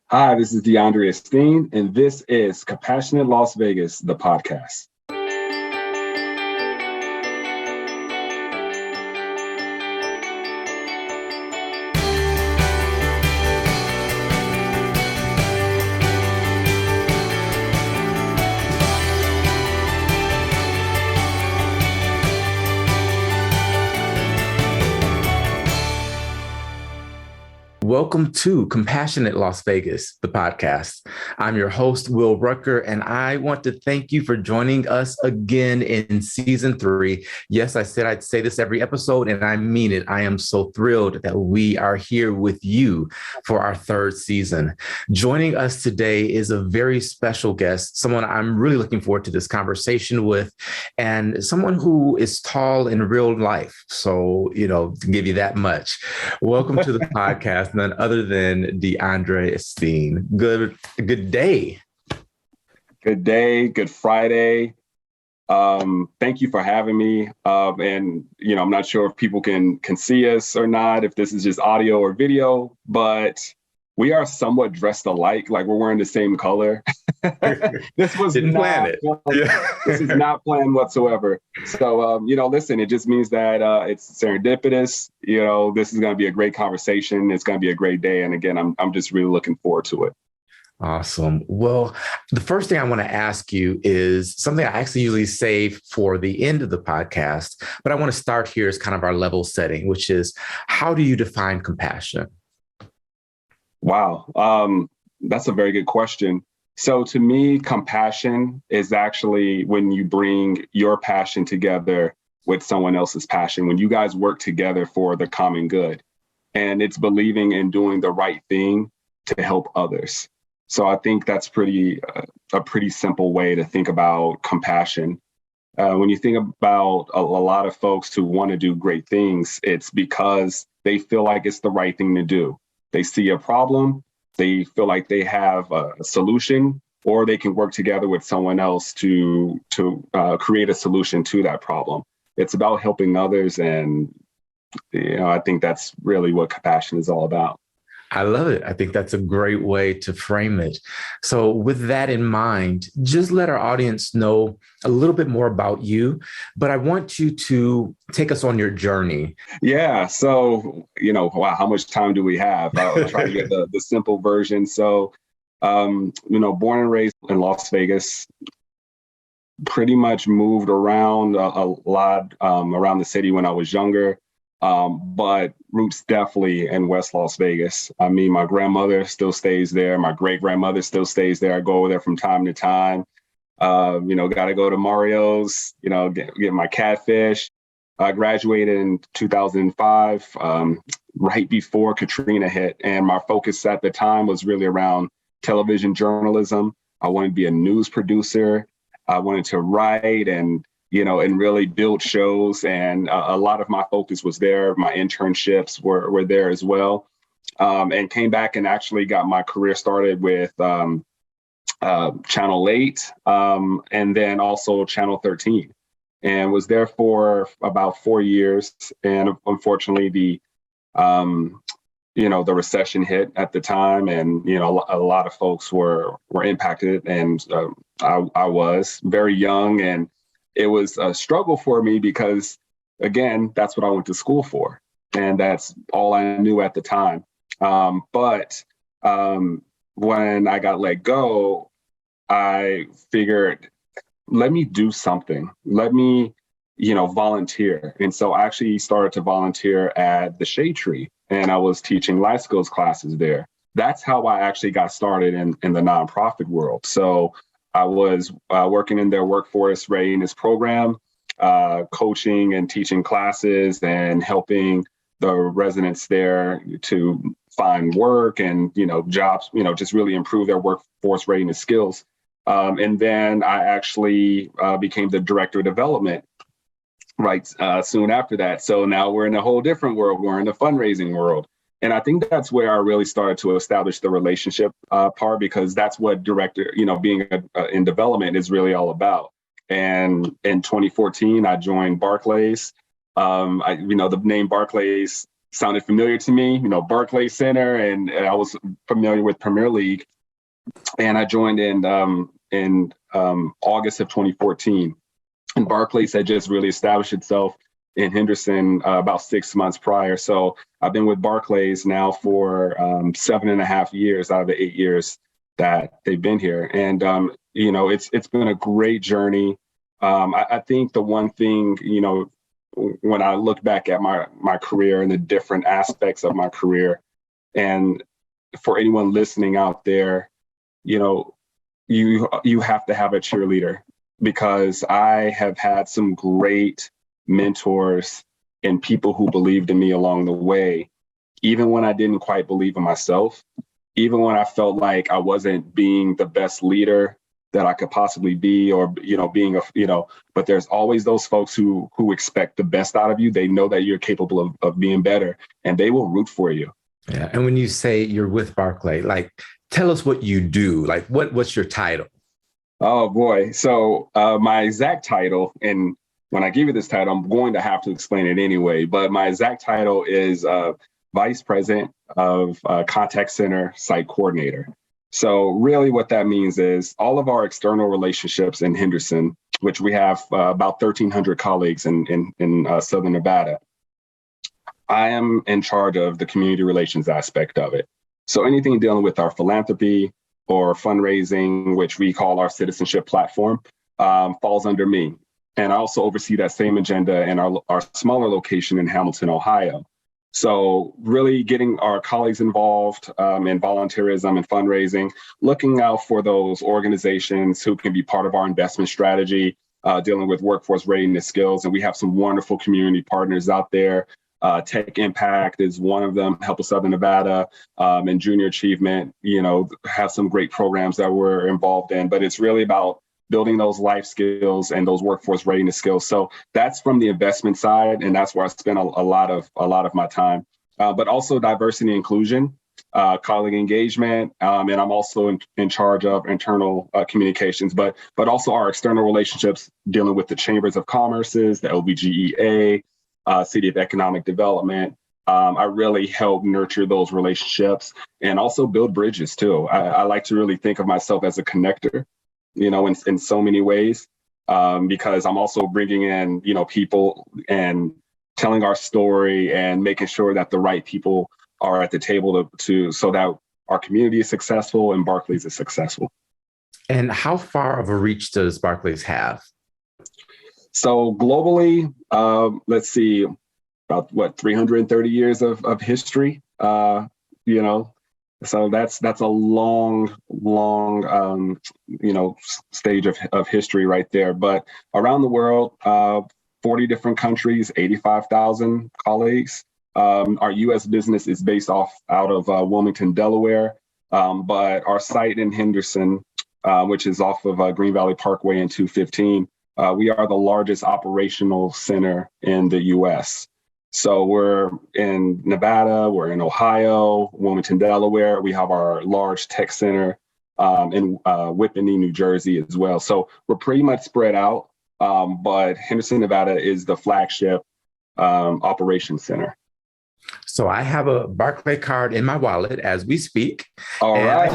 Hi, this is DeAndre Esteen, and this is Compassionate Las Vegas, the podcast. Welcome to Compassionate Las Vegas, the podcast. I'm your host, Will Rucker, and I want to thank you for joining us again in season 3. Yes, I said I'd say this every episode, and I mean it. I am so thrilled that we are here with you for our 3rd season. Joining us today is a very special guest, someone I'm really looking forward to this conversation with, and someone who is tall in real life. So, to give you that much. Welcome to the podcast. None other than DeAndre Esteen. Good day. Good day. Good Friday. Thank you for having me. And I'm not sure if people can see us or not, if this is just audio or video, but we are somewhat dressed alike. Like we're wearing the same color. This was Didn't plan it. This is not planned whatsoever. So, listen, it just means that it's serendipitous. This is going to be a great conversation. It's going to be a great day. And again, I'm just really looking forward to it. Awesome. Well, the first thing I want to ask you is something I actually usually save for the end of the podcast, but I want to start here as kind of our level setting, which is how do you define compassion? Wow. That's a very good question. So to me, compassion is actually when you bring your passion together with someone else's passion, when you guys work together for the common good. And it's believing in doing the right thing to help others. So I think that's a pretty simple way to think about compassion. When you think about a lot of folks who want to do great things, it's because they feel like it's the right thing to do. They see a problem, they feel like they have a solution, or they can work together with someone else to create a solution to that problem. It's about helping others. And, I think that's really what compassion is all about. I love it. I think that's a great way to frame it. So with that in mind, just let our audience know a little bit more about you, but I want you to take us on your journey. Yeah. So, wow, how much time do we have? I'll try to get the simple version. So, born and raised in Las Vegas, pretty much moved around a lot around the city when I was younger. But roots definitely in West Las Vegas. I mean, my grandmother still stays there. My great grandmother still stays there. I go over there from time to time. Got to go to Mario's, get my catfish. I graduated in 2005, right before Katrina hit. And my focus at the time was really around television journalism. I wanted to be a news producer. I wanted to write and really build shows. And a lot of my focus was there. My internships were there as well. And came back and actually got my career started with Channel 8 and then also Channel 13. And was there for about 4 years. And unfortunately, the recession hit at the time. And, a lot of folks were impacted. And I was very young. And it was a struggle for me because, again, that's what I went to school for. And that's all I knew at the time. But when I got let go, I figured, let me do something. Let me, volunteer. And so I actually started to volunteer at the Shade Tree. And I was teaching life skills classes there. That's how I actually got started in the nonprofit world. So I was working in their workforce readiness program, coaching and teaching classes and helping the residents there to find work and, jobs, just really improve their workforce readiness skills. And then I actually became the director of development soon after that. So now we're in a whole different world. We're in the fundraising world. And I think that's where I really started to establish the relationship part, because that's what director, being in development is really all about. And in 2014, I joined Barclays. The name Barclays sounded familiar to me, Barclays Center, and I was familiar with Premier League. And I joined in August of 2014. And Barclays had just really established itself in Henderson about 6 months prior. So I've been with Barclays now for 7.5 years out of the 8 years that they've been here. And, it's been a great journey. I think the one thing, when I look back at my career and the different aspects of my career, and for anyone listening out there, you have to have a cheerleader, because I have had some great mentors and people who believed in me along the way, even when I didn't quite believe in myself, even when I felt like I wasn't being the best leader that I could possibly be, or, but there's always those folks who expect the best out of you. They know that you're capable of being better, and they will root for you. Yeah. And when you say you're with Barclays, tell us what you do. What's your title? Oh boy. So my exact title, and when I give you this title, I'm going to have to explain it anyway, but my exact title is Vice President of Contact Center Site Coordinator. So really what that means is all of our external relationships in Henderson, which we have about 1,300 colleagues in Southern Nevada, I am in charge of the community relations aspect of it. So anything dealing with our philanthropy or fundraising, which we call our citizenship platform, falls under me. And I also oversee that same agenda in our smaller location in Hamilton, Ohio. So really getting our colleagues involved in volunteerism and fundraising, looking out for those organizations who can be part of our investment strategy, dealing with workforce readiness skills. And we have some wonderful community partners out there. Tech Impact is one of them, Help of Southern Nevada, and Junior Achievement, have some great programs that we're involved in. But it's really about building those life skills and those workforce readiness skills. So that's from the investment side, and that's where I spend a lot of my time. But also diversity and inclusion, colleague engagement, and I'm also in charge of internal communications, but also our external relationships, dealing with the chambers of commerces, the LBGEA, City of Economic Development. I really help nurture those relationships and also build bridges too. I like to really think of myself as a connector, in so many ways, because I'm also bringing in, people and telling our story and making sure that the right people are at the table so that our community is successful and Barclays is successful. And how far of a reach does Barclays have? So globally, let's see, about 330 years of history, So that's a long, stage of history right there. But around the world, 40 different countries, 85,000 colleagues. Our U.S. business is based out of Wilmington, Delaware, but our site in Henderson, which is off of Green Valley Parkway and 215, we are the largest operational center in the U.S. So we're in Nevada, we're in Ohio, Wilmington, Delaware. We have our large tech center in Whippany, New Jersey as well. So we're pretty much spread out, but Henderson, Nevada is the flagship operations center. So I have a Barclay card in my wallet as we speak. All right.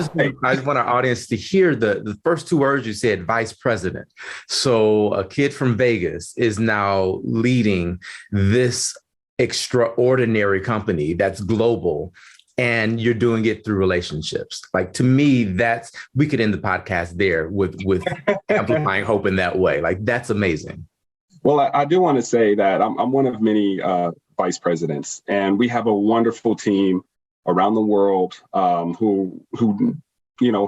I just want our audience to hear the first two words you said, Vice President. So a kid from Vegas is now leading this extraordinary company that's global, and you're doing it through relationships. To me, we could end the podcast there with amplifying hope in that way. That's amazing. Well, I do want to say that I'm one of many vice presidents, and we have a wonderful team around the world who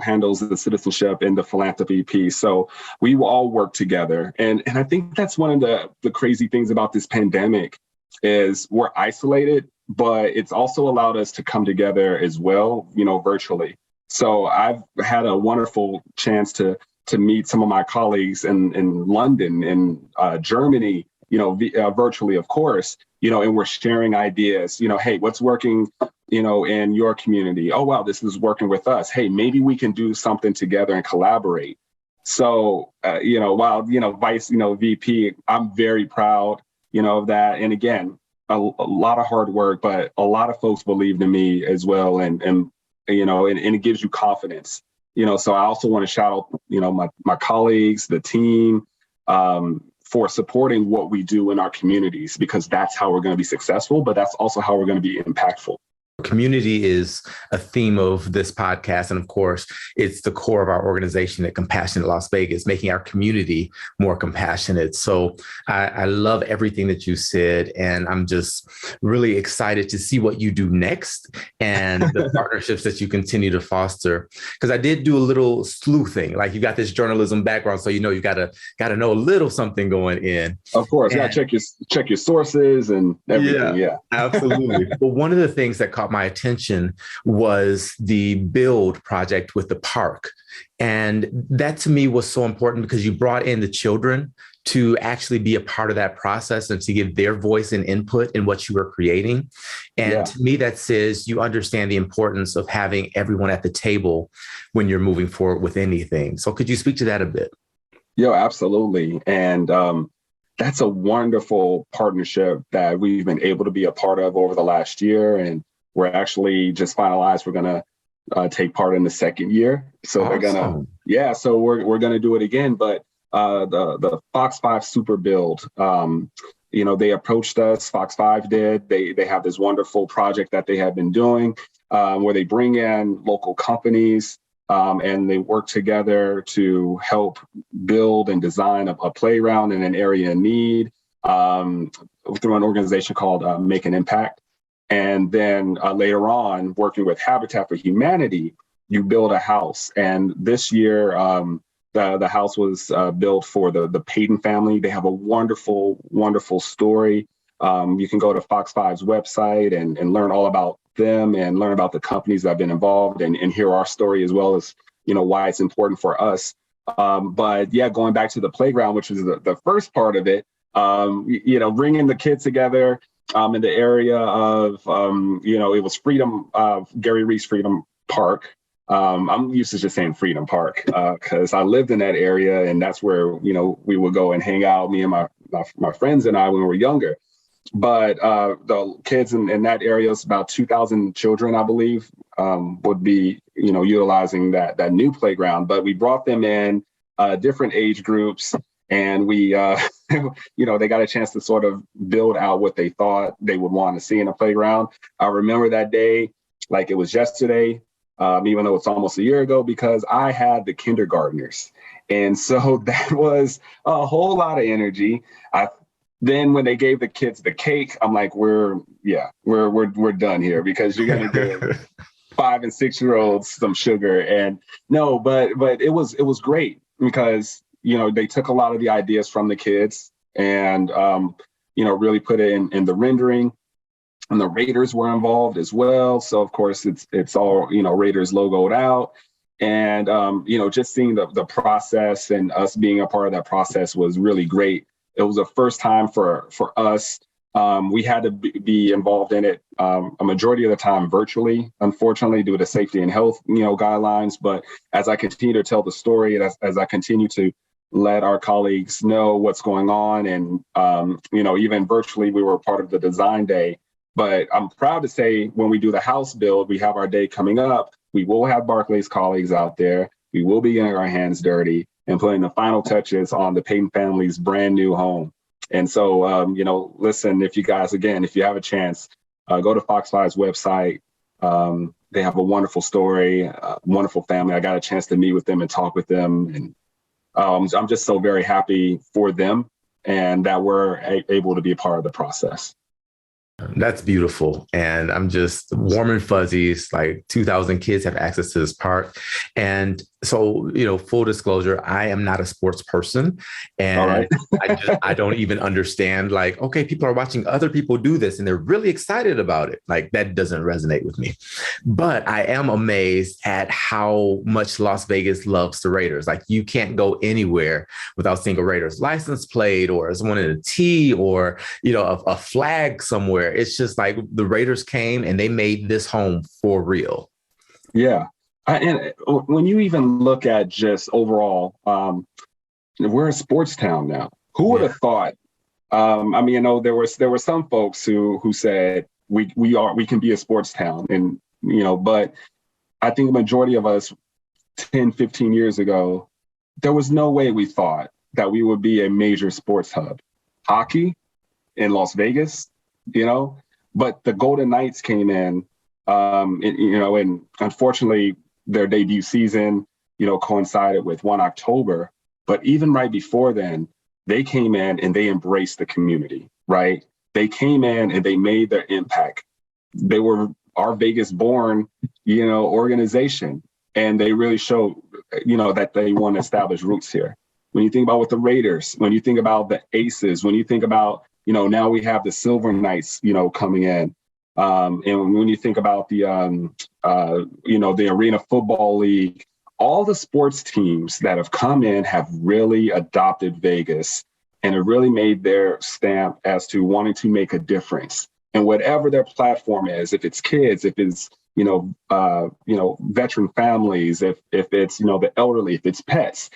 handles the citizenship and the philanthropy piece. So we will all work together. And I think that's one of the crazy things about this pandemic is we're isolated, but it's also allowed us to come together as well, virtually. So I've had a wonderful chance to meet some of my colleagues in London, in Germany, virtually, of course, and we're sharing ideas, hey, what's working, in your community? Oh, wow, this is working with us. Hey, maybe we can do something together and collaborate. So, while, Vice, VP, I'm very proud, of that. And again, a lot of hard work, but a lot of folks believed in me as well. And it gives you confidence, so I also want to shout out, my colleagues, the team, for supporting what we do in our communities, because that's how we're going to be successful, but that's also how we're going to be impactful. Community is a theme of this podcast. And of course, it's the core of our organization at Compassionate Las Vegas, making our community more compassionate. So I love everything that you said. And I'm just really excited to see what you do next and the partnerships that you continue to foster. Because I did do a little sleuthing, like you got this journalism background. So, you got to know a little something going in. Of course, you got to check your sources and everything. Yeah. Absolutely. But one of the things that caught my attention was the build project with the park. And that to me was so important because you brought in the children to actually be a part of that process and to give their voice and input in what you were creating. And to me, that says you understand the importance of having everyone at the table when you're moving forward with anything. So could you speak to that a bit? Absolutely. And that's a wonderful partnership that we've been able to be a part of over the last year. And we're actually just finalized. We're going to take part in the second year. So awesome. we're going to do it again. But the Fox 5 Super Build, they approached us. Fox 5 did. They have this wonderful project that they have been doing where they bring in local companies and they work together to help build and design a playground in an area in need through an organization called Make an Impact. And then later on, working with Habitat for Humanity, you build a house. And this year, the house was built for the Payton family. They have a wonderful, wonderful story. You can go to Fox 5's website and learn all about them and learn about the companies that have been involved and hear our story as well as, why it's important for us. But going back to the playground, which was the first part of it, bringing the kids together, in the area of, it was Gary Reese Freedom Park. I'm used to just saying Freedom Park because I lived in that area and that's where, we would go and hang out, me and my friends and I when we were younger. But the kids in that area, it's about 2,000 children, I believe, would be, utilizing that new playground. But we brought them in different age groups. And we, they got a chance to sort of build out what they thought they would want to see in a playground. I remember that day like it was yesterday, even though it's almost a year ago, because I had the kindergartners. And so that was a whole lot of energy. Then when they gave the kids the cake, I'm like, we're done here because you're going to give 5 and 6 year olds some sugar. And no, but it was great because they took a lot of the ideas from the kids and, really put it in the rendering, and the Raiders were involved as well. So of course it's all, Raiders logoed out and, just seeing the process and us being a part of that process was really great. It was a first time for us. We had to be involved in it a majority of the time virtually, unfortunately, due to safety and health, guidelines. But as I continue to tell the story, and as I continue to let our colleagues know what's going on. And, even virtually, we were part of the design day. But I'm proud to say when we do the house build, we have our day coming up. We will have Barclays colleagues out there. We will be getting our hands dirty and putting the final touches on the Payton family's brand new home. And so, listen, if you have a chance, go to Fox 5's website. They have a wonderful story, wonderful family. I got a chance to meet with them and talk with them. And I'm just so very happy for them and that we're able to be a part of the process. That's beautiful. And I'm just warm and fuzzies, like 2,000 kids have access to this park. And so, full disclosure, I am not a sports person. And I don't even understand, like, okay, people are watching other people do this and they're really excited about it. Like that doesn't resonate with me. But I am amazed at how much Las Vegas loves the Raiders. Like you can't go anywhere without seeing a Raiders license plate or someone in a tee or, a flag somewhere. It's just like the Raiders came and they made this home for real. Yeah. And when you even look at just overall, we're a sports town now. Who would have thought I mean, there were some folks who said we can be a sports town, and but I think the majority of us 10, 15 years ago, there was no way we thought that we would be a major sports hub. Hockey in Las Vegas, but the Golden Knights came in, and unfortunately their debut season, coincided with 1 October. But even right before then, they came in and they embraced the community, right? They came in and they made their impact. They were our Vegas born, organization. And they really showed, that they want to establish roots here. When you think about what the Raiders, when you think about the Aces, when you think about, now we have the Silver Knights, coming in. And when you think about the Arena Football League, all the sports teams that have come in have really adopted Vegas and have really made their stamp as to wanting to make a difference. And whatever their platform is, if it's kids, if it's, veteran families, if it's, the elderly, if it's pets,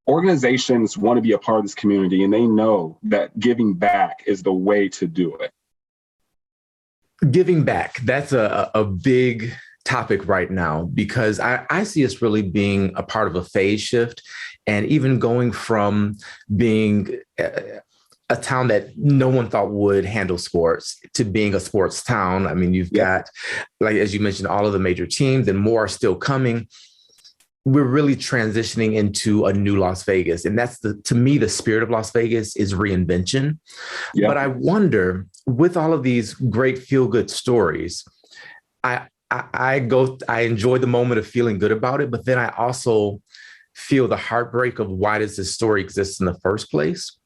organizations want to be a part of this community, and they know that giving back is the way to do it. Giving back, that's a big topic right now, because I see us really being a part of a phase shift, and even going from being a town that no one thought would handle sports to being a sports town. I mean, you've got, like, as you mentioned, all of the major teams, and more are still coming. We're really transitioning into a new Las Vegas. And that's to me, the spirit of Las Vegas is reinvention. Yep. But I wonder, with all of these great feel-good stories, I enjoy the moment of feeling good about it, but then I also feel the heartbreak of why does this story exist in the first place?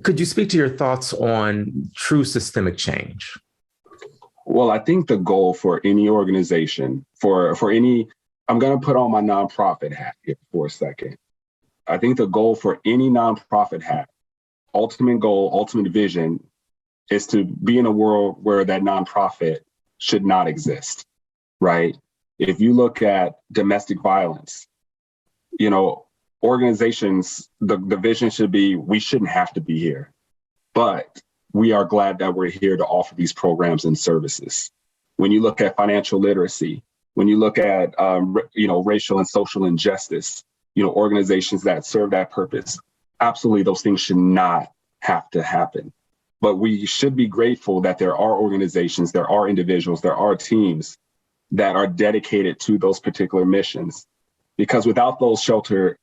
Could you speak to your thoughts on true systemic change? Well, I think the goal for any organization, for any, I'm going to put on my nonprofit hat here for a second. I think the goal for any nonprofit hat, ultimate goal, ultimate vision, is to be in a world where that nonprofit should not exist, right? If you look at domestic violence, organizations, the vision should be, we shouldn't have to be here, but we are glad that we're here to offer these programs and services. When you look at financial literacy, when you look at, racial and social injustice, organizations that serve that purpose, absolutely those things should not have to happen. But we should be grateful that there are organizations, there are individuals, there are teams that are dedicated to those particular missions. Because without those shelter,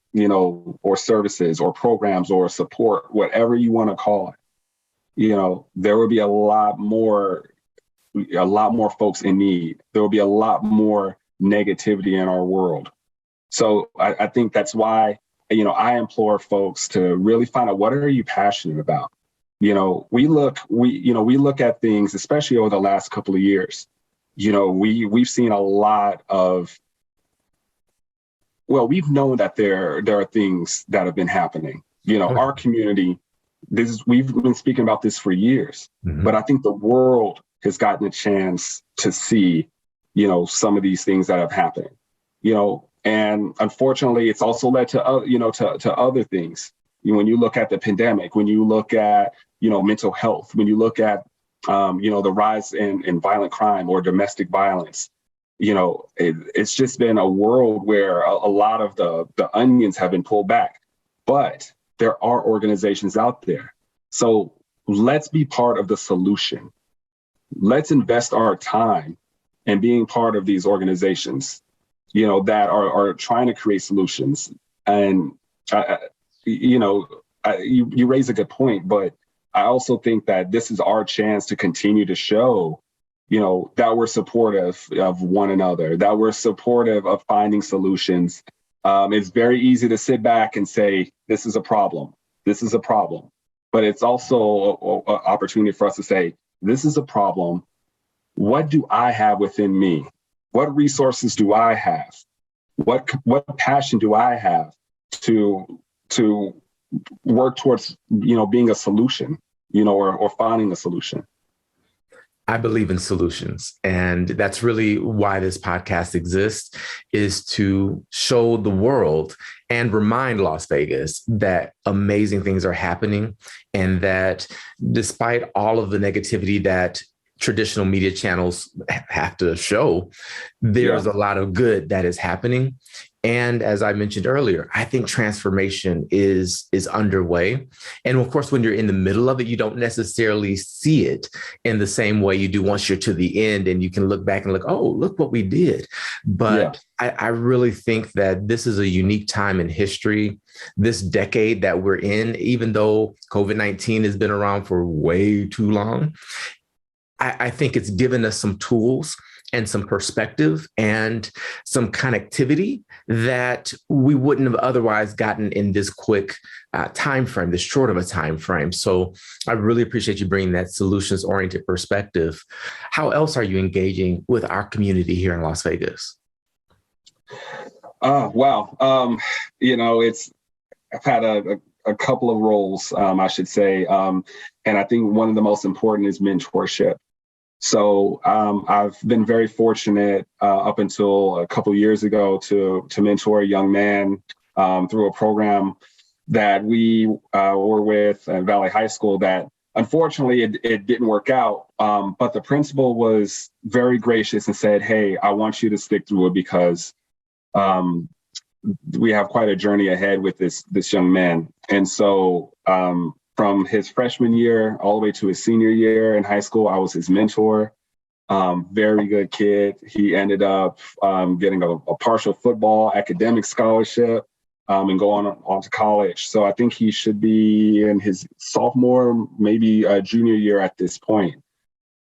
or services or programs or support, whatever you want to call it, there will be a lot more folks in need. There will be a lot more negativity in our world. So I think that's why, I implore folks to really find out, what are you passionate about? We look at things, especially over the last couple of years. We've seen a lot of, we've known that there are things that have been happening. Our community, we've been speaking about this for years, but I think the world has gotten a chance to see, some of these things that have happened, and unfortunately, it's also led to, to other things. When you look at the pandemic, when you look at, mental health, when you look at, the rise in violent crime or domestic violence, it's just been a world where a lot of the onions have been pulled back, but there are organizations out there. So let's be part of the solution. Let's invest our time in being part of these organizations, that are trying to create solutions. And, you raise a good point, but I also think that this is our chance to continue to show that we're supportive of one another, that we're supportive of finding solutions. It's very easy to sit back and say, this is a problem. This is a problem. But it's also an opportunity for us to say, this is a problem. What do I have within me? What resources do I have? What passion do I have to work towards, being a solution, or finding a solution? I believe in solutions. And that's really why this podcast exists, is to show the world and remind Las Vegas that amazing things are happening, and that despite all of the negativity that traditional media channels have to show, there's a lot of good that is happening. And as I mentioned earlier, I think transformation is underway. And of course, when you're in the middle of it, you don't necessarily see it in the same way you do once you're to the end and you can look back and look, oh, look what we did. But I really think that this is a unique time in history, this decade that we're in, even though COVID-19 has been around for way too long. I think it's given us some tools and some perspective and some connectivity that we wouldn't have otherwise gotten in this quick time frame, this short of a time frame. So I really appreciate you bringing that solutions-oriented perspective. How else are you engaging with our community here in Las Vegas? Wow. I've had a couple of roles, I should say. And I think one of the most important is mentorship. So I've been very fortunate up until a couple of years ago to mentor a young man through a program that we were with at Valley High School that unfortunately it didn't work out. But the principal was very gracious and said, hey, I want you to stick through it because we have quite a journey ahead with this young man. And so from his freshman year all the way to his senior year in high school, I was his mentor. Very good kid. He ended up getting a partial football academic scholarship and going on to college. So I think he should be in his sophomore, maybe junior year at this point.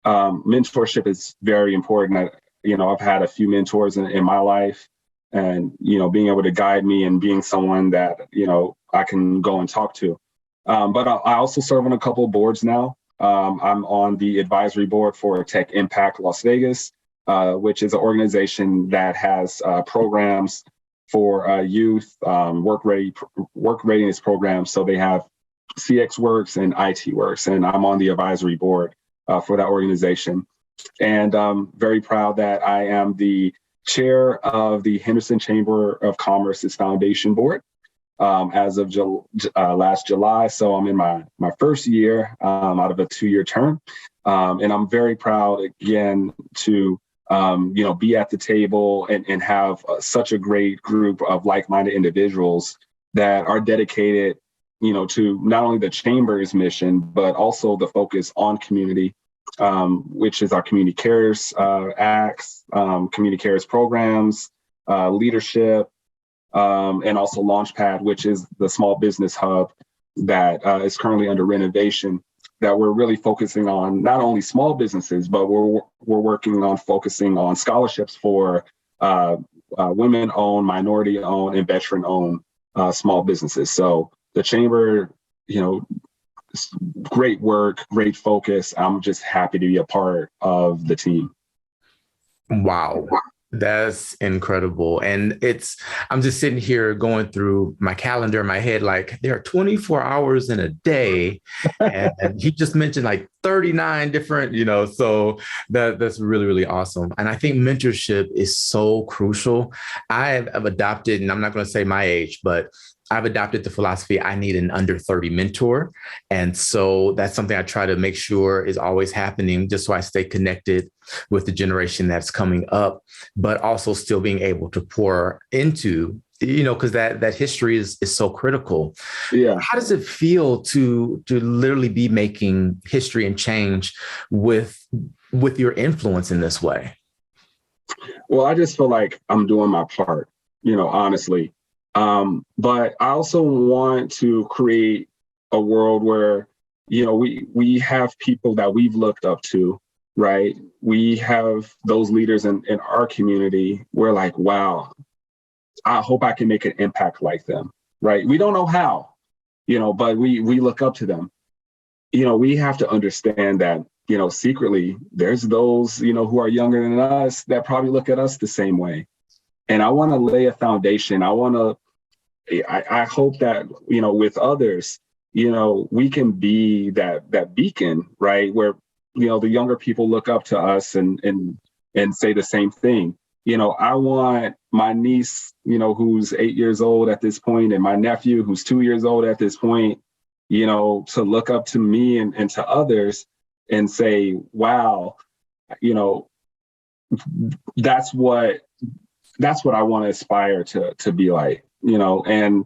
Mentorship is very important. I've had a few mentors in my life, and being able to guide me and being someone that I can go and talk to. But I also serve on a couple of boards now. I'm on the advisory board for Tech Impact Las Vegas, which is an organization that has programs for youth, work readiness programs. So they have CX Works and IT Works, and I'm on the advisory board for that organization. And I'm very proud that I am the chair of the Henderson Chamber of Commerce's Foundation Board. As of last July. So I'm in my first year out of a 2-year term. And I'm very proud, again, to, be at the table and have such a great group of like-minded individuals that are dedicated, to not only the Chamber's mission, but also the focus on community, which is our Community Cares Acts, Community Cares programs, leadership, and also Launchpad, which is the small business hub that is currently under renovation, that we're really focusing on not only small businesses, but we're working on focusing on scholarships for women-owned, minority-owned, and veteran-owned small businesses. So the Chamber, great work, great focus. I'm just happy to be a part of the team. Wow. That's incredible. And I'm just sitting here going through my calendar in my head, like there are 24 hours in a day. And he just mentioned like 39 different, so that's really, really awesome. And I think mentorship is so crucial. I've adopted, and I'm not going to say my age, but I've adopted the philosophy, I need an under 30 mentor. And so that's something I try to make sure is always happening, just so I stay connected with the generation that's coming up, but also still being able to pour into, because that history is so critical. Yeah. How does it feel to literally be making history and change with your influence in this way? Well, I just feel like I'm doing my part, honestly. But I also want to create a world where, we have people that we've looked up to, right? We have those leaders in our community. We're like, wow, I hope I can make an impact like them, right? We don't know how, but we look up to them. We have to understand that, secretly there's those, who are younger than us that probably look at us the same way. And I want to lay a foundation. I hope that, with others, we can be that beacon, right? Where, the younger people look up to us and say the same thing. I want my niece, who's 8 years old at this point, and my nephew who's 2 years old at this point, to look up to me and to others and say, wow, that's what I want to aspire to be like, and,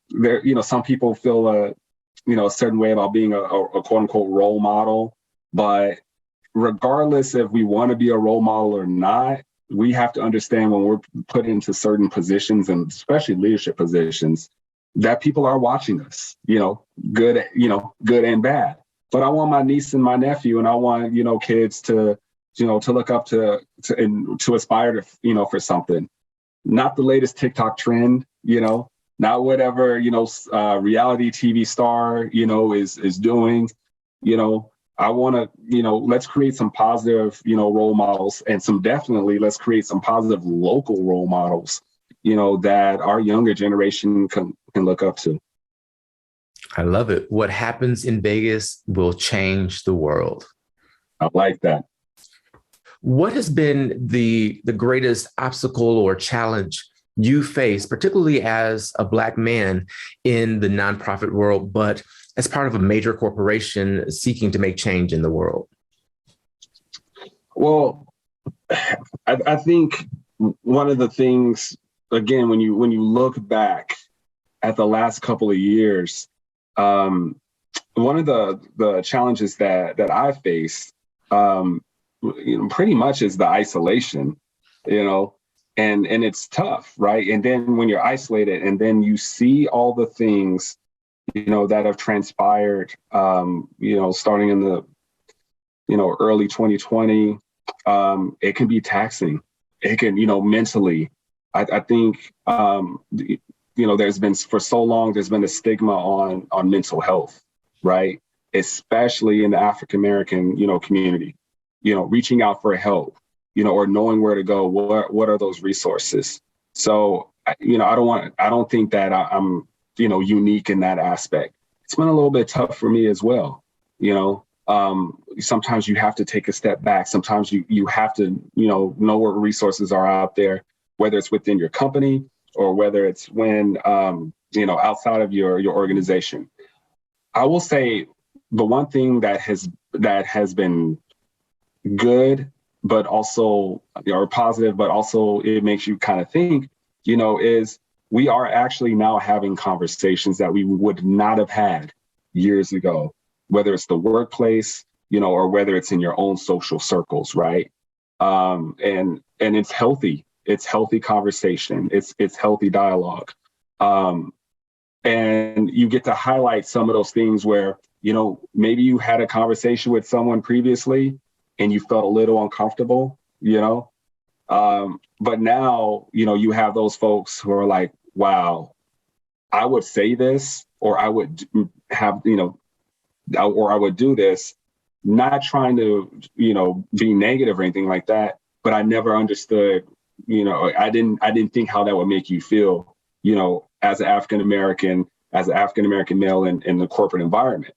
there, some people feel a certain way about being a quote unquote role model, but regardless if we want to be a role model or not, we have to understand when we're put into certain positions, and especially leadership positions, that people are watching us, good and bad. But I want my niece and my nephew, and I want, kids to look up to and to aspire to, for something, not the latest TikTok trend, not whatever, reality TV star, is doing, I want to, let's create some positive, role models, and let's create some positive local role models, that our younger generation can look up to. I love it. What happens in Vegas will change the world. I like that. What has been the greatest obstacle or challenge you face, particularly as a Black man in the nonprofit world, but as part of a major corporation seeking to make change in the world? Well, I think one of the things, again, when you look back at the last couple of years, one of the challenges that I faced, pretty much is the isolation, and it's tough, right? And then when you're isolated, and then you see all the things, that have transpired, starting in the, early 2020, it can be taxing. It can, mentally. I think, there's been, for so long, there's been a stigma on mental health, right? Especially in the African-American, community, reaching out for help, or knowing where to go. What are those resources? So, I don't think that I'm, unique in that aspect. It's been a little bit tough for me as well. Sometimes you have to take a step back. Sometimes you have to, know what resources are out there, whether it's within your company or whether it's when, outside of your organization. I will say the one thing that has been good, but also, or positive, but also it makes you kind of think, is we are actually now having conversations that we would not have had years ago, whether it's the workplace, or whether it's in your own social circles, right? And it's healthy. It's healthy conversation. It's healthy dialogue. And you get to highlight some of those things where, maybe you had a conversation with someone previously and you felt a little uncomfortable, but now, you have those folks who are like, wow, I would say this, or I would have, or I would do this, not trying to, be negative or anything like that, but I never understood, I didn't think how that would make you feel, as an African-American male in the corporate environment,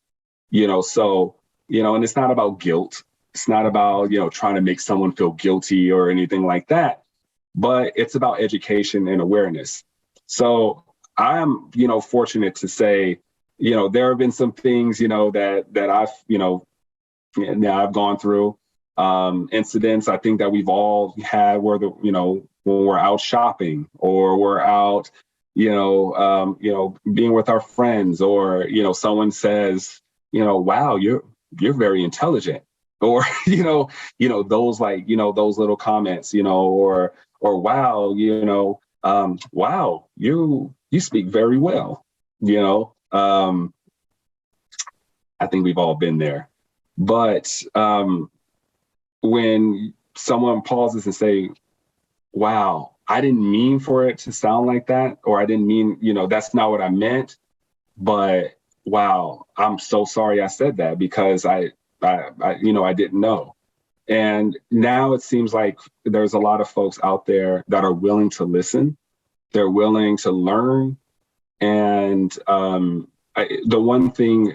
so, and it's not about guilt. It's not about, trying to make someone feel guilty or anything like that, but it's about education and awareness. So I'm, fortunate to say, there have been some things, that I've, I've gone through, incidents I think that we've all had where when we're out shopping or we're out, being with our friends, or, someone says, wow, you're very intelligent, or, those like, those little comments, or wow, wow, you speak very well, I think we've all been there. But when someone pauses and say, wow, I didn't mean for it to sound like that, or I didn't mean, that's not what I meant, but wow, I'm so sorry I said that because I didn't know. And now it seems like there's a lot of folks out there that are willing to listen. They're willing to learn. And the one thing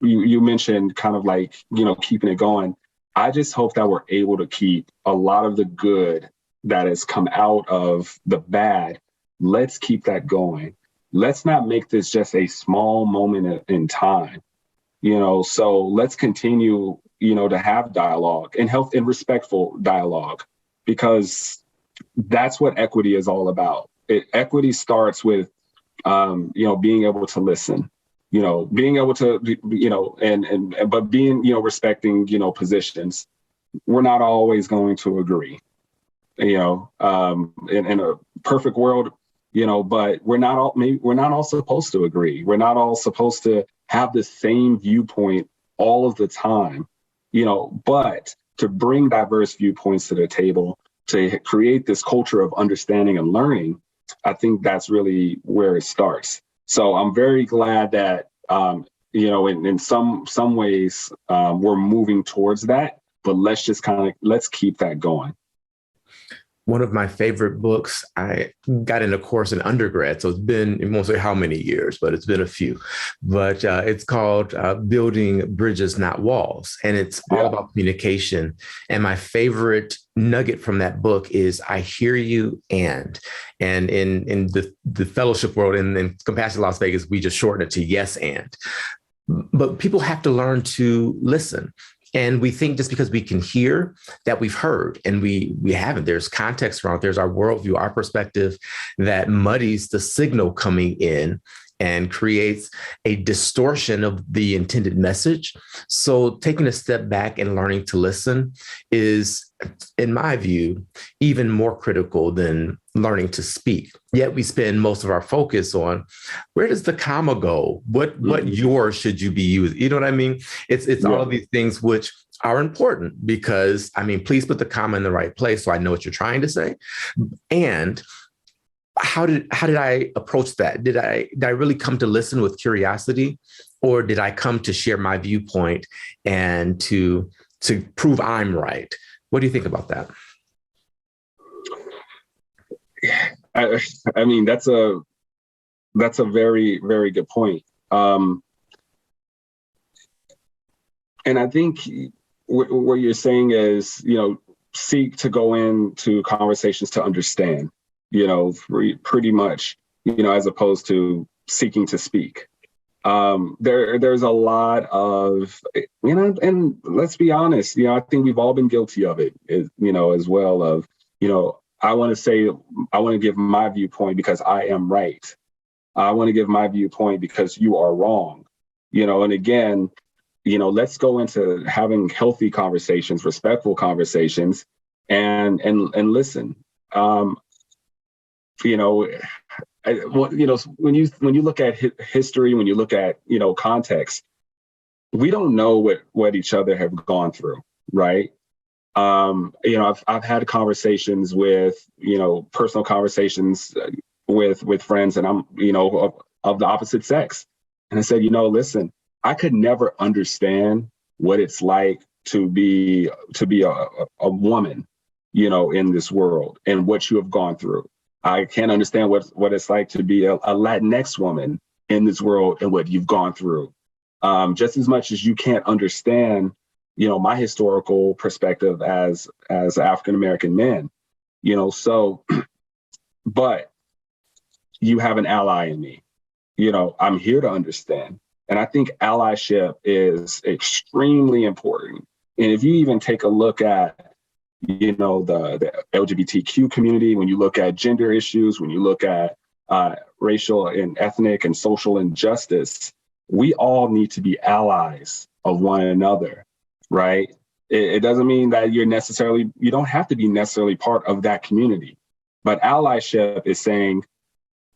you mentioned, kind of like, keeping it going. I just hope that we're able to keep a lot of the good that has come out of the bad, let's keep that going. Let's not make this just a small moment in time, so let's continue, to have dialogue and health and respectful dialogue, because that's what equity is all about. Equity starts with, being able to listen, being able to, but being, respecting, positions. We're not always going to agree, in a perfect world, but we're not all supposed to agree. We're not all supposed to have the same viewpoint all of the time, but to bring diverse viewpoints to the table, to create this culture of understanding and learning, I think that's really where it starts. So I'm very glad that, in some ways, we're moving towards that, but let's keep that going. One of my favorite books, I got in a course in undergrad, so it's been, I won't say how many years, but it's been a few. But it's called Building Bridges, Not Walls. And it's all about communication. And my favorite nugget from that book is I hear you and in the fellowship world, in Compassion Las Vegas, we just shorten it to yes and. But people have to learn to listen. And we think just because we can hear that we've heard, and we haven't. There's context around it. There's our worldview, our perspective that muddies the signal coming in and creates a distortion of the intended message. So taking a step back and learning to listen is, in my view, even more critical than learning to speak. Yet we spend most of our focus on where does the comma go? What yours should you be using? You know what I mean? It's all of these things which are important because, please put the comma in the right place so I know what you're trying to say. And how did I approach that? Did I really come to listen with curiosity, or did I come to share my viewpoint and to prove I'm right? What do you think about that? That's a very, very good point. And I think what you're saying is, seek to go into conversations to understand, pretty much, as opposed to seeking to speak. There's a lot of, and let's be honest, I think we've all been guilty of it, as well of, I want to give my viewpoint because I am right. I want to give my viewpoint because you are wrong, and again, let's go into having healthy conversations, respectful conversations, and listen. When you look at history, when you look at, context, we don't know what each other have gone through, right? I've had conversations with, personal conversations with friends, and I'm, of the opposite sex. And I said, listen, I could never understand what it's like to be a woman, in this world and what you have gone through. I can't understand what it's like to be a Latinx woman in this world and what you've gone through. Just as much as you can't understand, my historical perspective as African-American men, so, but you have an ally in me, I'm here to understand. And I think allyship is extremely important. And if you even take a look at, the LGBTQ community, when you look at gender issues, when you look at racial and ethnic and social injustice, we all need to be allies of one another, right? It doesn't mean that you don't have to be necessarily part of that community, but allyship is saying,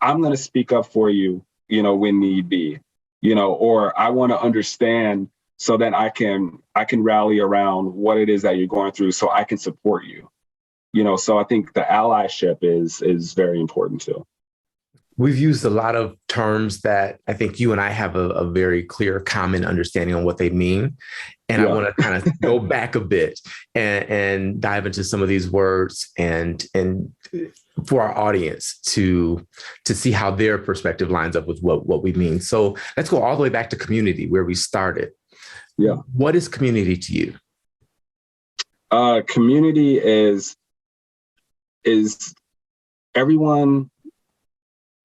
I'm going to speak up for you, when need be, or I want to understand so that I can rally around what it is that you're going through so I can support you. So I think the allyship is very important too. We've used a lot of terms that I think you and I have a very clear common understanding on what they mean. And I want to kind of go back a bit and dive into some of these words and for our audience to see how their perspective lines up with what we mean. So let's go all the way back to community, where we started. Yeah. What is community to you? Community is everyone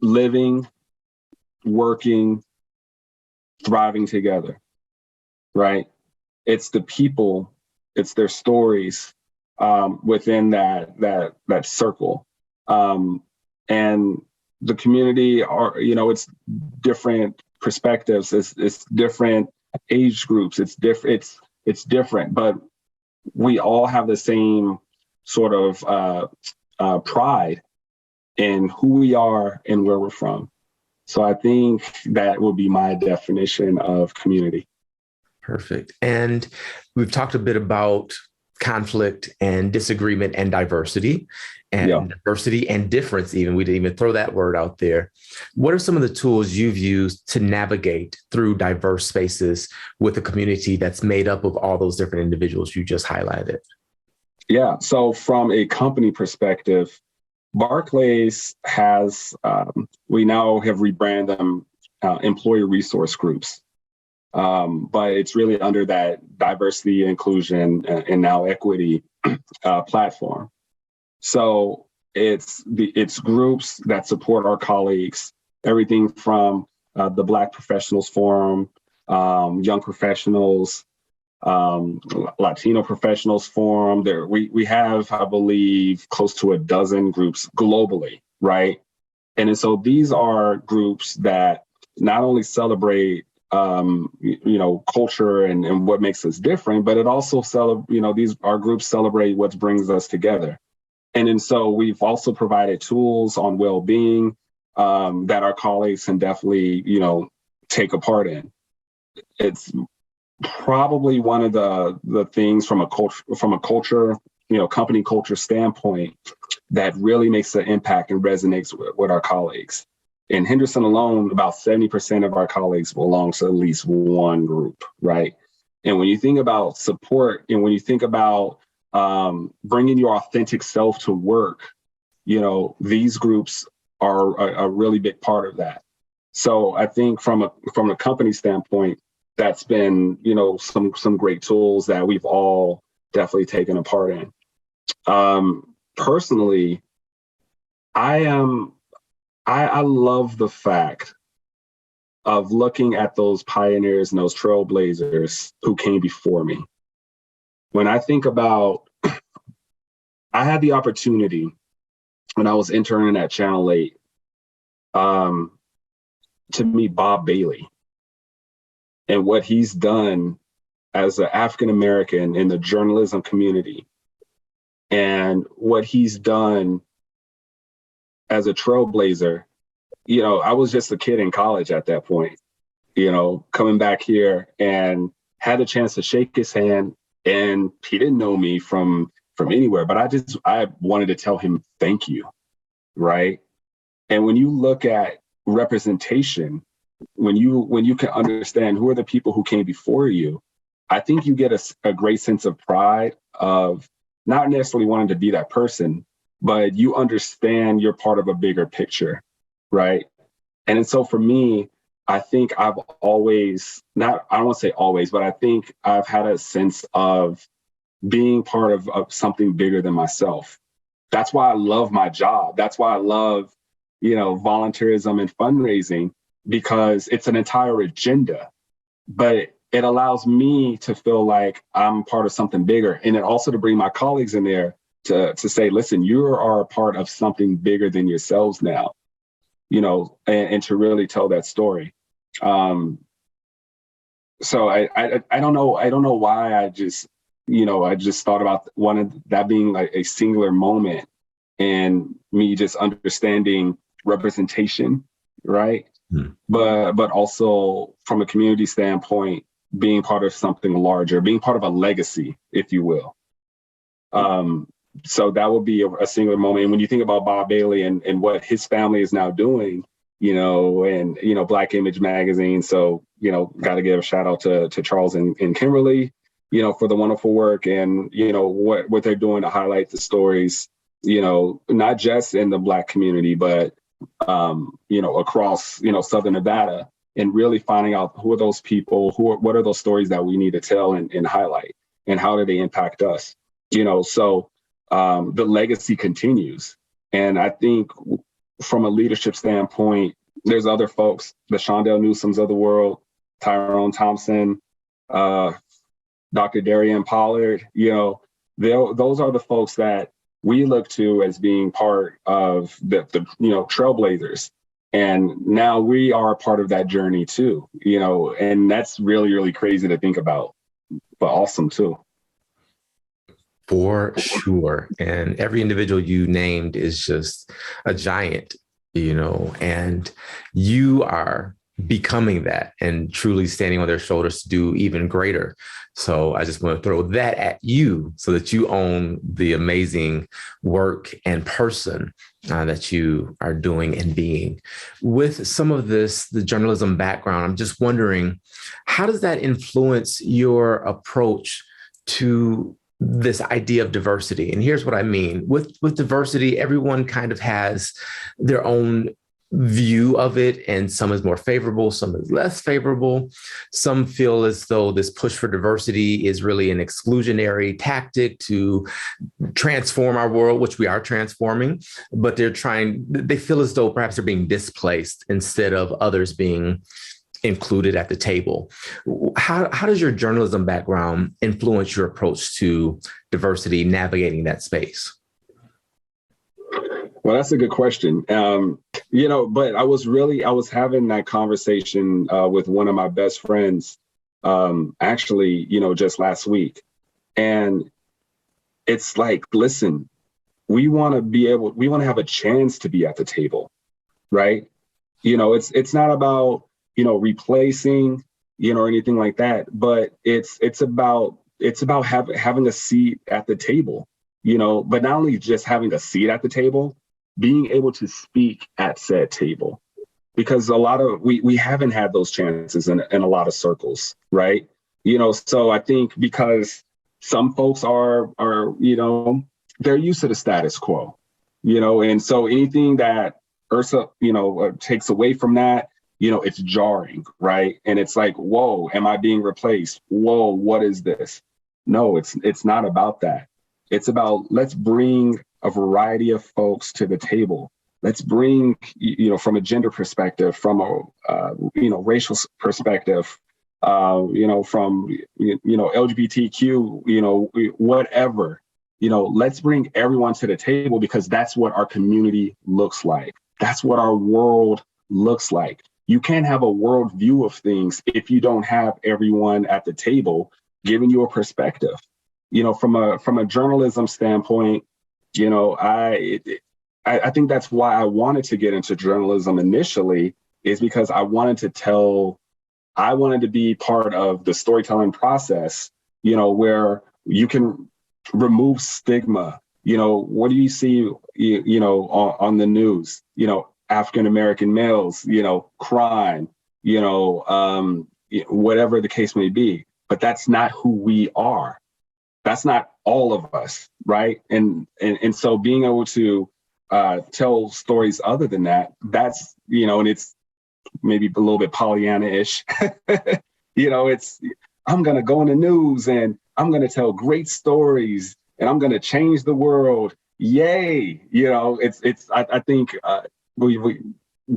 living, working, thriving together, right? It's the people, it's their stories within that circle. And the community are, it's different perspectives, it's different age groups, it's different, but we all have the same sort of pride in who we are and where we're from. So I think that would be my definition of community. Perfect. And we've talked a bit about conflict and disagreement and diversity and difference even. We didn't even throw that word out there. What are some of the tools you've used to navigate through diverse spaces with a community that's made up of all those different individuals you just highlighted? Yeah. So from a company perspective, Barclays has, we now have rebranded them employee resource groups. But it's really under that diversity, inclusion, and now equity platform. So it's groups that support our colleagues, everything from the Black Professionals Forum, Young Professionals, Latino Professionals Forum. We have, I believe, close to a dozen groups globally, right? And so these are groups that not only celebrate culture and what makes us different, but it also our groups celebrate what brings us together. And so we've also provided tools on well-being that our colleagues can definitely, take a part in. It's probably one of the things from a culture, company culture standpoint that really makes an impact and resonates with our colleagues. In Henderson alone, about 70% of our colleagues belong to at least one group, right? And when you think about support and when you think about bringing your authentic self to work, these groups are a really big part of that. So I think from a company standpoint, that's been, some great tools that we've all definitely taken a part in. Personally, I love the fact of looking at those pioneers and those trailblazers who came before me. When I think about, I had the opportunity when I was interning at Channel 8 to meet Bob Bailey and what he's done as an African-American in the journalism community and what he's done as a trailblazer. I was just a kid in college at that point, coming back here and had a chance to shake his hand, and he didn't know me from anywhere, but I wanted to tell him thank you, right? And when you look at representation, when you can understand who are the people who came before you, I think you get a great sense of pride of not necessarily wanting to be that person, but you understand you're part of a bigger picture, right? And so for me, I think I've always, I don't want to say always, but I think I've had a sense of being part of something bigger than myself. That's why I love my job. That's why I love, volunteerism and fundraising, because it's an entire agenda, but it allows me to feel like I'm part of something bigger. And then also to bring my colleagues in there to say, listen, you are a part of something bigger than yourselves now, and to really tell that story. So I don't know why I just thought about that being like a singular moment and me just understanding representation, right? But also from a community standpoint, being part of something larger, being part of a legacy, if you will. So that would be a singular moment. And when you think about Bob Bailey and what his family is now doing, and Black Image Magazine. So, got to give a shout out to Charles and Kimberly, for the wonderful work and, what they're doing to highlight the stories, not just in the Black community, but, across, Southern Nevada, and really finding out who are those people, what are those stories that we need to tell and highlight, and how do they impact us? So the legacy continues. And I think from a leadership standpoint, there's other folks, the Shondell Newsoms of the world, Tyrone Thompson, Dr. Darian Pollard, those are the folks that we look to as being part of the trailblazers. And now we are a part of that journey too, and that's really, really crazy to think about, but awesome too. For sure. And every individual you named is just a giant, and you are becoming that and truly standing on their shoulders to do even greater. So I just want to throw that at you so that you own the amazing work and person that you are doing and being. With some of this, the journalism background, I'm just wondering, how does that influence your approach to this idea of diversity? And here's what I mean. With diversity, everyone kind of has their own view of it, and some is more favorable, some is less favorable. Some feel as though this push for diversity is really an exclusionary tactic to transform our world, which we are transforming, but they feel as though perhaps they're being displaced instead of others being included at the table. How does your journalism background influence your approach to diversity, navigating that space? Well, that's a good question. But I was having that conversation with one of my best friends, actually, just last week. And it's like, listen, we want to have a chance to be at the table, right? It's not about, replacing, or anything like that, but it's about having a seat at the table, but not only just having a seat at the table, being able to speak at said table, because we haven't had those chances in a lot of circles, right? So I think because some folks are they're used to the status quo, and so anything that Ursa, takes away from that, it's jarring, right? And it's like, whoa, am I being replaced? Whoa, what is this? No, it's not about that. It's about, let's bring a variety of folks to the table. Let's bring, from a gender perspective, from a, racial perspective, from, LGBTQ, whatever, let's bring everyone to the table, because that's what our community looks like. That's what our world looks like. You can't have a world view of things if you don't have everyone at the table giving you a perspective. From a journalism standpoint, I think that's why I wanted to get into journalism initially, is because I wanted to be part of the storytelling process, where you can remove stigma. What do you see, on the news, African-American males, crime, whatever the case may be, but that's not who we are. That's not all of us, right? And so being able to tell stories other than that, that's, and it's maybe a little bit Pollyanna-ish. It's, I'm going to go in the news and I'm going to tell great stories and I'm going to change the world. Yay. I think we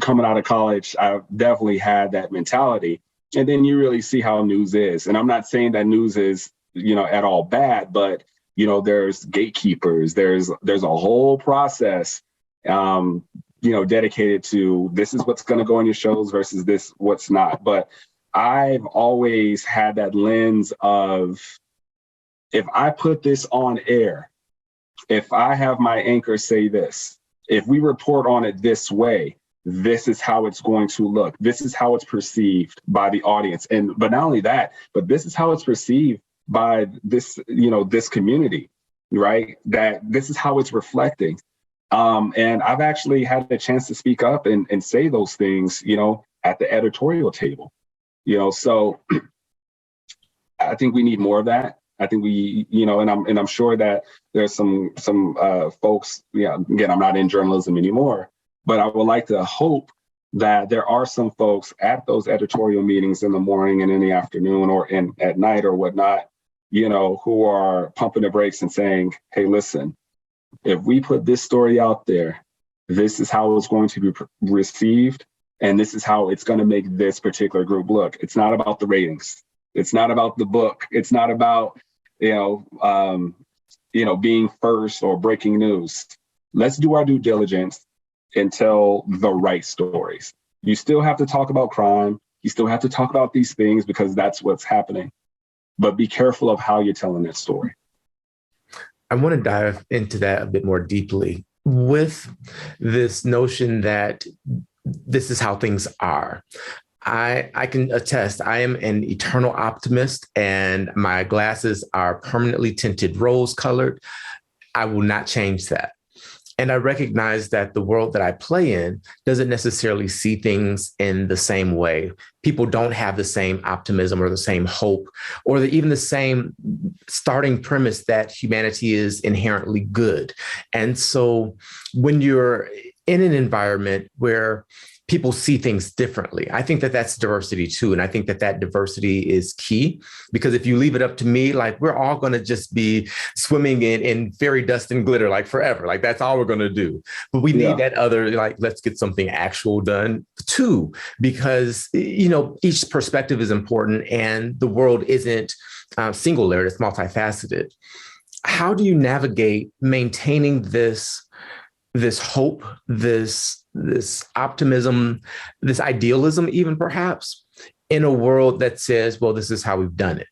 coming out of college, I definitely had that mentality. And then you really see how news is. And I'm not saying that news is, at all bad, but, there's gatekeepers, there's a whole process, dedicated to this is what's going to go on your shows versus this, what's not. But I've always had that lens of, if I put this on air, if I have my anchor say this, if we report on it this way, this is how it's going to look. This is how it's perceived by the audience. But not only that, but this is how it's perceived by this, this community, right? That this is how it's reflecting. And I've actually had a chance to speak up and say those things, at the editorial table, so I think we need more of that. I think we, and I'm sure that there's some folks, again, I'm not in journalism anymore, but I would like to hope that there are some folks at those editorial meetings in the morning and in the afternoon or at night or whatnot, who are pumping the brakes and saying, hey, listen, if we put this story out there, this is how it's going to be received. And this is how it's going to make this particular group look. It's not about the ratings. It's not about the book. It's not about, being first or breaking news. Let's do our due diligence and tell the right stories. You still have to talk about crime. You still have to talk about these things because that's what's happening. But be careful of how you're telling that story. I want to dive into that a bit more deeply with this notion that this is how things are. I can attest, I am an eternal optimist and my glasses are permanently tinted rose colored. I will not change that. And I recognize that the world that I play in doesn't necessarily see things in the same way. People don't have the same optimism or the same hope or even the same starting premise that humanity is inherently good. And so when you're in an environment where people see things differently, I think that that's diversity too. And I think that that diversity is key, because if you leave it up to me, like we're all going to just be swimming in fairy dust and glitter, like forever, like that's all we're going to do. But we need that other, like, let's get something actual done too, because, each perspective is important and the world isn't single-layered, it's multifaceted. How do you navigate maintaining this hope, this optimism, this idealism, even perhaps, in a world that says, well, this is how we've done it?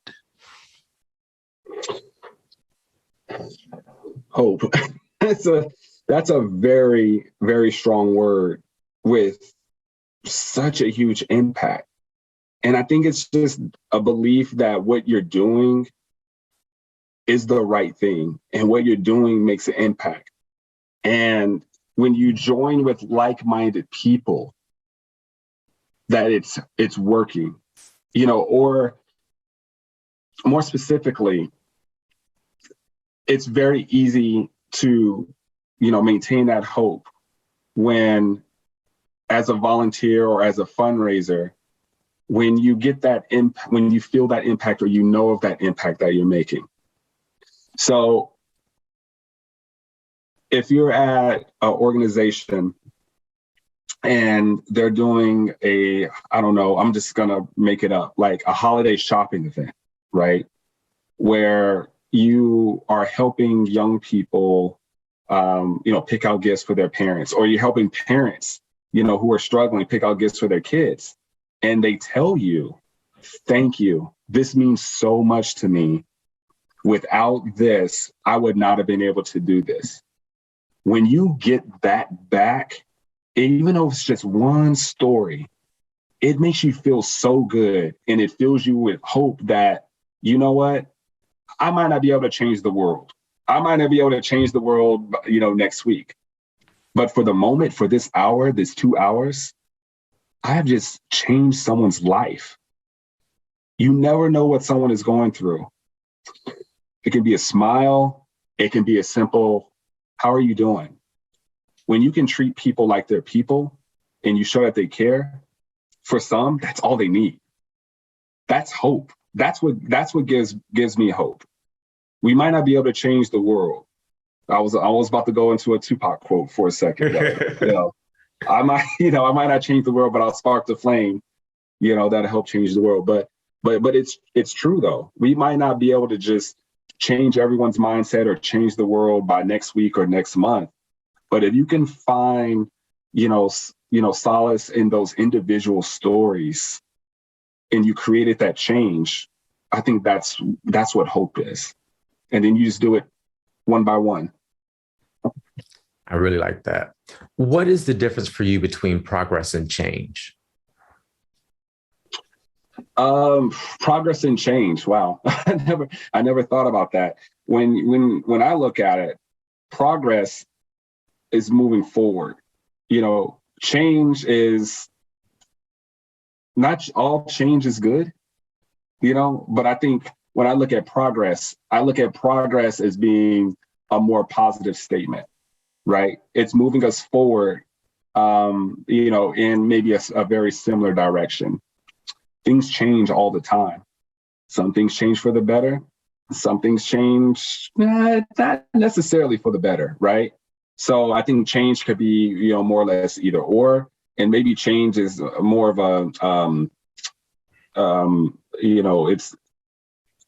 Hope. That's a very, very strong word with such a huge impact. And I think it's just a belief that what you're doing is the right thing and what you're doing makes an impact. And when you join with like-minded people, that it's working, or more specifically, it's very easy to, maintain that hope when, as a volunteer or as a fundraiser, when you get that when you feel that impact or of that impact that you're making. So if you're at an organization and they're doing I'm just going to make it up, like a holiday shopping event, right? Where you are helping young people, pick out gifts for their parents, or you're helping parents, who are struggling, pick out gifts for their kids. And they tell you, thank you. This means so much to me. Without this, I would not have been able to do this. When you get that back, even though it's just one story, it makes you feel so good. And it fills you with hope that, you know what? I might not be able to change the world. I might not be able to change the world, next week. But for the moment, for this hour, this 2 hours, I have just changed someone's life. You never know what someone is going through. It can be a smile. It can be a simple, how are you doing? When you can treat people like they're people and you show that they care, for some, that's all they need. That's hope. That's what gives me hope. We might not be able to change the world. I was about to go into a Tupac quote for a second. I might not change the world, but I'll spark the flame, that'll help change the world. But it's true though. We might not be able to just change everyone's mindset or change the world by next week or next month. But if you can find, solace in those individual stories and you created that change, I think that's what hope is. And then you just do it one by one. I really like that. What is the difference for you between progress and change? Progress and change. Wow. I never thought about that. When I look at it, progress is moving forward. Change is not all change is good, but I think when I look at progress as being a more positive statement, right? It's moving us forward, in maybe a very similar direction. Things change all the time. Some things change for the better. something's changed, not necessarily for the better, right? So I think change could be, more or less either or, and maybe change is more of a, it's,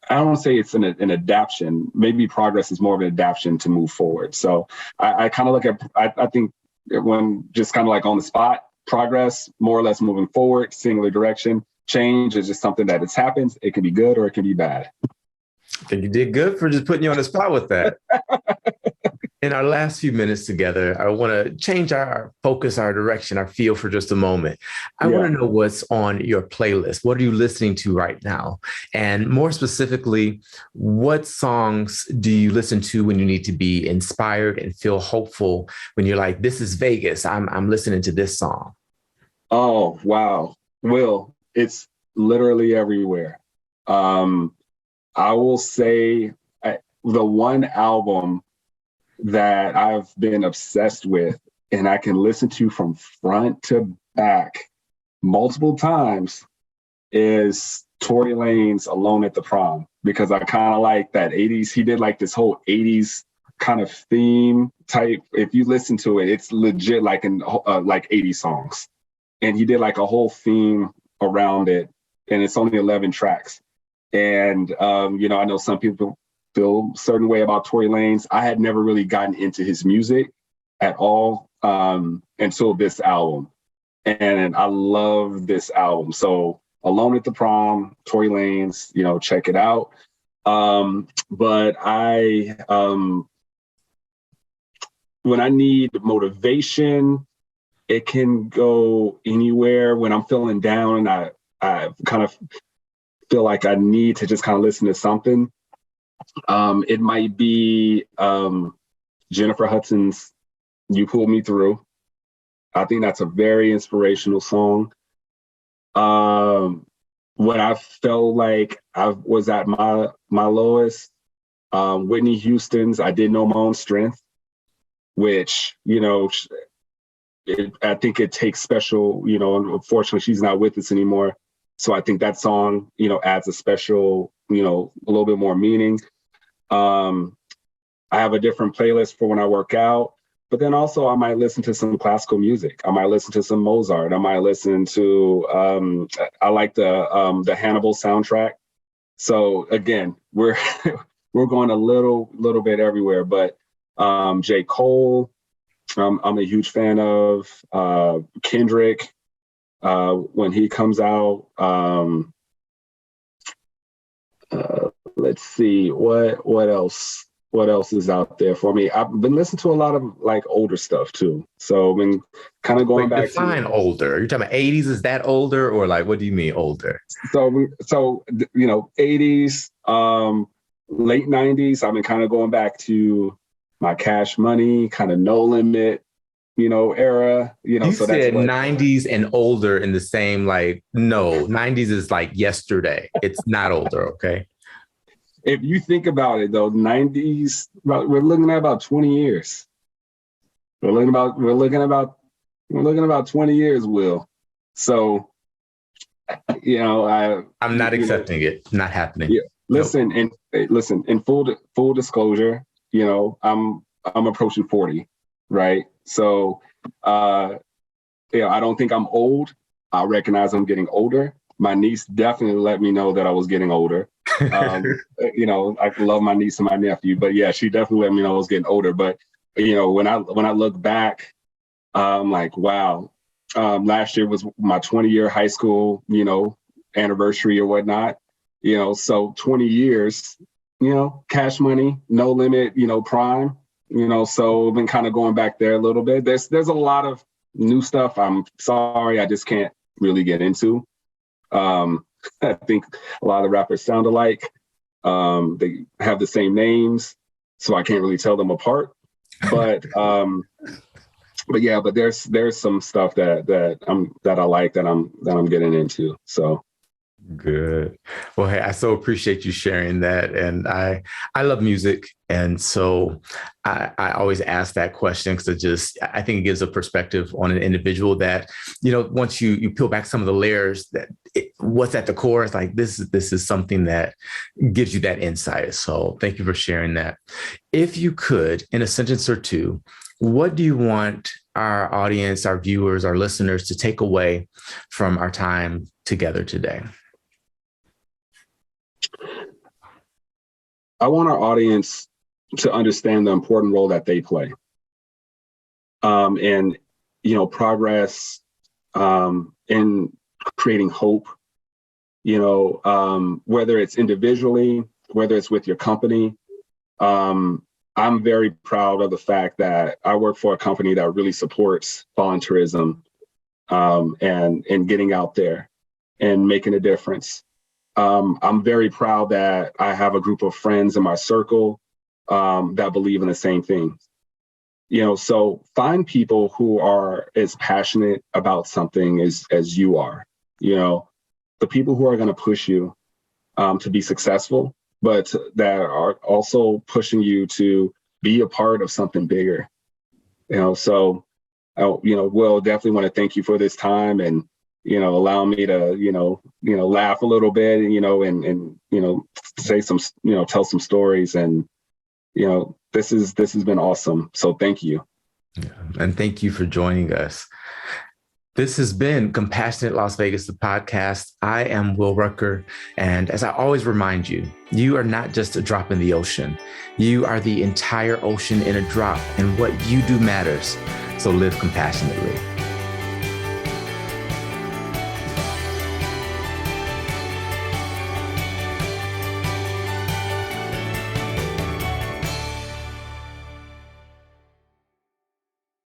I don't want to say it's an adaptation. Maybe progress is more of an adaptation to move forward. So I kind of look at, I think when just kind of like on the spot, progress, more or less moving forward, singular direction. Change is just something that has happened. It can be good or it can be bad. I think you did good for just putting you on the spot with that. In our last few minutes together, I want to change our focus, our direction, our feel for just a moment. I want to know what's on your playlist. What are you listening to right now? And more specifically, what songs do you listen to when you need to be inspired and feel hopeful when you're like, this is Vegas, I'm listening to this song? Oh, wow. Will, it's literally everywhere. I will say the one album that I've been obsessed with and I can listen to from front to back multiple times is Tory Lanez Alone at the Prom, because I kind of like that 80s. He did like this whole 80s kind of theme type. If you listen to it, it's legit like like 80 songs. And he did like a whole theme around it. And it's only 11 tracks. And, I know some people feel a certain way about Tory Lanez. I had never really gotten into his music at all until this album. And I love this album. So Alone at the Prom, Tory Lanez, check it out. But when I need motivation, it can go anywhere. When I'm feeling down, I kind of feel like I need to just kind of listen to something. It might be Jennifer Hudson's You Pulled Me Through. I think that's a very inspirational song. When I felt like I was at my lowest, Whitney Houston's I Didn't Know My Own Strength, which, I think it takes special, unfortunately she's not with us anymore. So I think that song, adds a special, a little bit more meaning. I have a different playlist for when I work out, but then also I might listen to some classical music. I might listen to some Mozart. I might listen to, I like the Hannibal soundtrack. So again, we're going a little bit everywhere, but J. Cole, I'm a huge fan of Kendrick. When he comes out, let's see what else is out there for me. I've been listening to a lot of like older stuff too. So I've been kind of going back define to older. You're talking about 80s? Is that older, or like what do you mean older? So 80s, late 90s. I've been kind of going back to my Cash Money, kind of No Limit, era, You so said that's what, 90s and older in the same, no, 90s is like yesterday. It's not older, okay? If you think about it though, 90s, we're looking at about 20 years. We're looking about 20 years, Will. So, I'm not accepting it. Not happening. Yeah. Listen, in full disclosure, I'm approaching 40, right? So, I don't think I'm old. I recognize I'm getting older. My niece definitely let me know that I was getting older. I love my niece and my nephew, but yeah, she definitely let me know I was getting older. But, when I look back, I'm like, wow, last year was my 20-year high school, anniversary or whatnot, so 20 years, Cash Money, No Limit, Prime. So I've been kind of going back there a little bit. There's a lot of new stuff. I'm sorry, I just can't really get into. I think a lot of the rappers sound alike. They have the same names, so I can't really tell them apart. But but there's some stuff that I like that I'm getting into. So Good. Well, hey, I so appreciate you sharing that. And I love music. And so I always ask that question because I think it gives a perspective on an individual that, once you peel back some of the layers what's at the core is like, this is something that gives you that insight. So thank you for sharing that. If you could, in a sentence or two, what do you want our audience, our viewers, our listeners to take away from our time together today? I want our audience to understand the important role that they play. And, progress in creating hope, whether it's individually, whether it's with your company. I'm very proud of the fact that I work for a company that really supports volunteerism and getting out there and making a difference. I'm very proud that I have a group of friends in my circle that believe in the same thing. So find people who are as passionate about something as you are. The people who are going to push you to be successful, but that are also pushing you to be a part of something bigger. So Will, definitely want to thank you for this time and allow me to, laugh a little bit, and say some, tell some stories. And, this has been awesome. So thank you. Yeah, and thank you for joining us. This has been Compassionate Las Vegas, the podcast. I am Will Rucker. And as I always remind you, you are not just a drop in the ocean. You are the entire ocean in a drop, and what you do matters. So live compassionately.